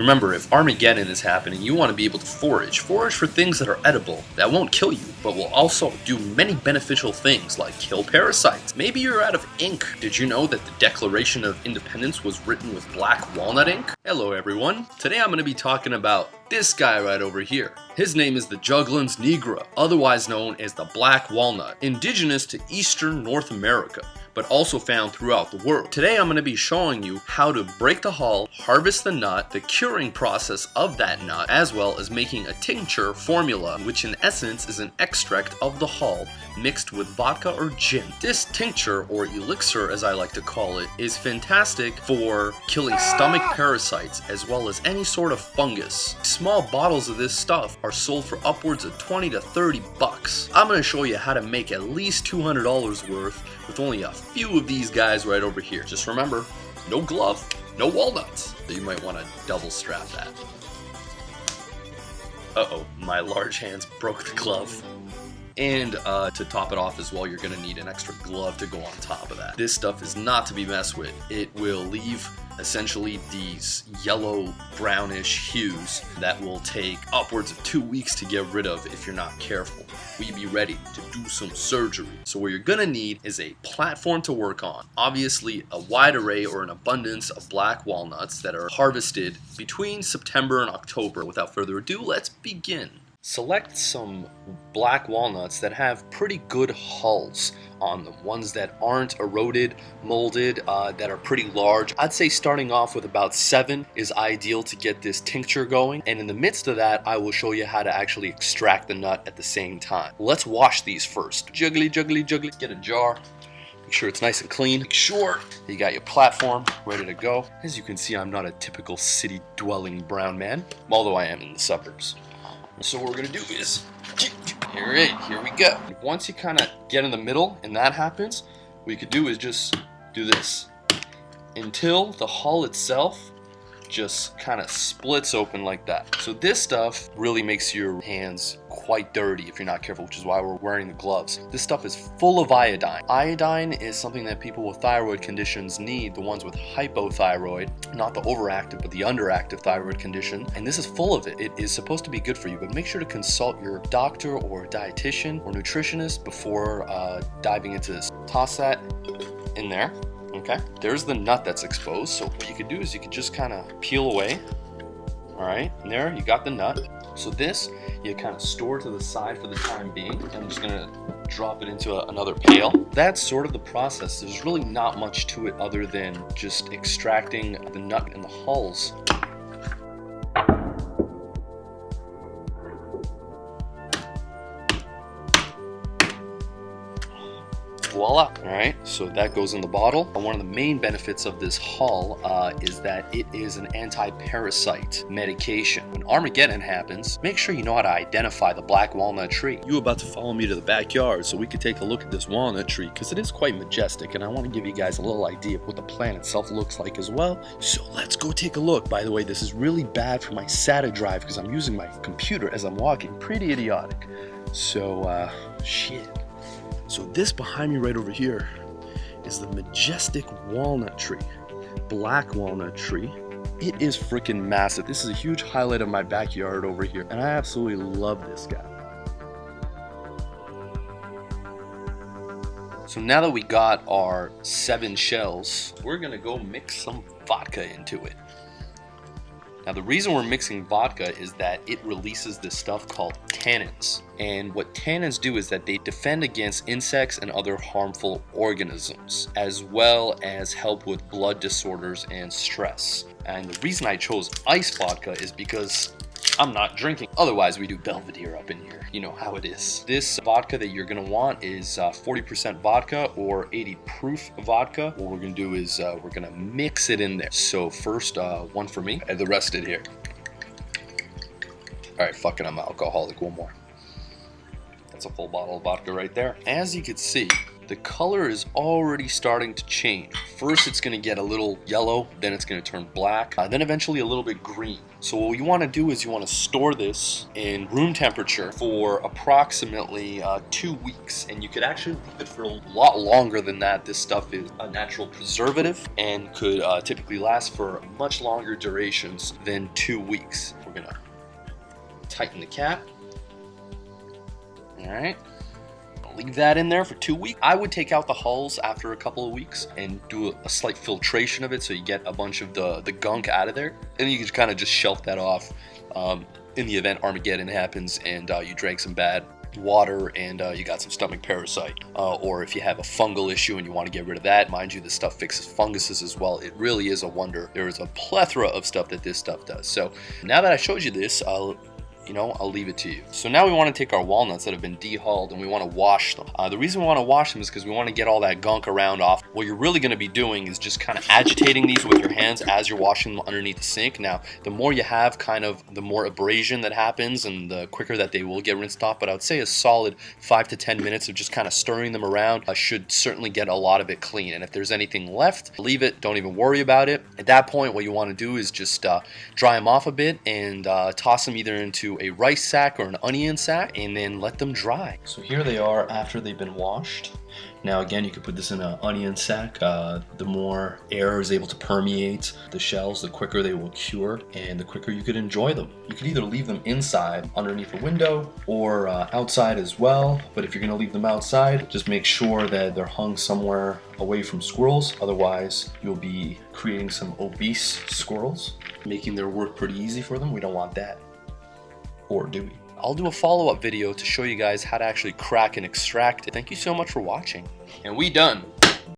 Remember, if Armageddon is happening, you want to be able to forage. Forage for things that are edible, that won't kill you, but will also do many beneficial things like kill parasites. Maybe you're out of ink. Did you know that the Declaration of Independence was written with black walnut ink? Hello everyone. Today I'm going to be talking about this guy right over here. His name is the Juglans nigra, otherwise known as the black walnut, indigenous to eastern North America, but also found throughout the world. Today I'm going to be showing you how to break the hull, harvest the nut, the curing process of that nut, as well as making a tincture formula, which in essence is an extract of the hull mixed with vodka or gin. This tincture, or elixir as I like to call it, is fantastic for killing stomach parasites as well as any sort of fungus. Small bottles of this stuff are sold for upwards of 20 to 30 bucks. I'm going to show you how to make at least $200 worth with only a few of these guys right over here. Just remember, no glove, no walnuts. So you might want to double strap that. Uh-oh, my large hands broke the glove. And to top it off as well, you're going to need an extra glove to go on top of that. This stuff is not to be messed with. It will leave essentially these yellow brownish hues that will take upwards of 2 weeks to get rid of if you're not careful. Will you be ready to do some surgery? So what you're going to need is a platform to work on. Obviously a wide array or an abundance of black walnuts that are harvested between September and October. Without further ado, let's begin. Select some black walnuts that have pretty good hulls on them, ones that aren't eroded, molded, that are pretty large. I'd say starting off with about 7 is ideal to get this tincture going, and in the midst of that I will show you how to actually extract the nut at the same time. Let's wash these first. Juggly, juggly, juggly. Get a jar. Make sure it's nice and clean. Make sure you got your platform ready to go. As you can see, I'm not a typical city-dwelling brown man, although I am in the suburbs. So what we're going to do is, here we go. Once you kind of get in the middle and that happens, what you could do is just do this until the hull itself just kind of splits open like that. So this stuff really makes your hands quite dirty if you're not careful, which is why we're wearing the gloves. This stuff is full of iodine. Iodine is something that people with thyroid conditions need, the ones with hypothyroid, not the overactive but the underactive thyroid condition, and this is full of it. It is supposed to be good for you, but make sure to consult your doctor or dietitian or nutritionist before diving into this. Toss that in there. Okay, there's the nut that's exposed, so what you could do is you could just kind of peel away. Alright, and there you got the nut. So this you kind of store to the side for the time being. I'm just going to drop it into another pail. That's sort of the process. There's really not much to it other than just extracting the nut and the hulls. Voila. Alright, so that goes in the bottle. One of the main benefits of this hull is that it is an anti-parasite medication. When Armageddon happens, make sure you know how to identify the black walnut tree. You about to follow me to the backyard so we could take a look at this walnut tree, because it is quite majestic, and I want to give you guys a little idea of what the plant itself looks like as well. So let's go take a look. By the way, this is really bad for my SATA drive because I'm using my computer as I'm walking. Pretty idiotic. So, shit. So this behind me right over here is the majestic walnut tree, black walnut tree. It is freaking massive. This is a huge highlight of my backyard over here, and I absolutely love this guy. So now that we got our 7 shells, we're gonna go mix some vodka into it. Now the reason we're mixing vodka is that it releases this stuff called tannins. And what tannins do is that they defend against insects and other harmful organisms, as well as help with blood disorders and stress. And the reason I chose ice vodka is because I'm not drinking. Otherwise we do Belvedere up in here. You know how it is. This vodka that you're gonna want is 40% vodka or 80 proof vodka. What we're gonna do is we're gonna mix it in there. So first, one for me and the rest in here. All right, fuck it, I'm an alcoholic. One more. That's a full bottle of vodka right there. As you can see, the color is already starting to change. First it's going to get a little yellow, then it's going to turn black, then eventually a little bit green. So what you want to do is you want to store this in room temperature for approximately 2 weeks, and you could actually leave it for a lot longer than that. This stuff is a natural preservative and could typically last for much longer durations than 2 weeks. We're going to tighten the cap. All right. Leave that in there for 2 weeks. I would take out the hulls after a couple of weeks and do a slight filtration of it so you get a bunch of the gunk out of there. And you can kind of just shelf that off in the event Armageddon happens and you drank some bad water and you got some stomach parasite. Or if you have a fungal issue and you want to get rid of that, mind you, this stuff fixes funguses as well. It really is a wonder. There is a plethora of stuff that this stuff does. So now that I showed you this, I'll leave it to you. So now we want to take our walnuts that have been dehulled and we want to wash them. The reason we want to wash them is because we want to get all that gunk around off. What you're really going to be doing is just kind of agitating these with your hands as you're washing them underneath the sink. Now, the more you have, the more abrasion that happens and the quicker that they will get rinsed off. But I would say a solid 5 to 10 minutes of just kind of stirring them around should certainly get a lot of it clean. And if there's anything left, leave it. Don't even worry about it. At that point, what you want to do is just dry them off a bit and toss them either into a rice sack or an onion sack and then let them dry. So here they are after they've been washed. Now again, you could put this in an onion sack. The more air is able to permeate the shells, the quicker they will cure and the quicker you could enjoy them. You could either leave them inside underneath a window or outside as well. But if you're going to leave them outside, just make sure that they're hung somewhere away from squirrels. Otherwise, you'll be creating some obese squirrels, making their work pretty easy for them. We don't want that. Or do we? I'll do a follow-up video to show you guys how to actually crack and extract it. Thank you so much for watching. And we done.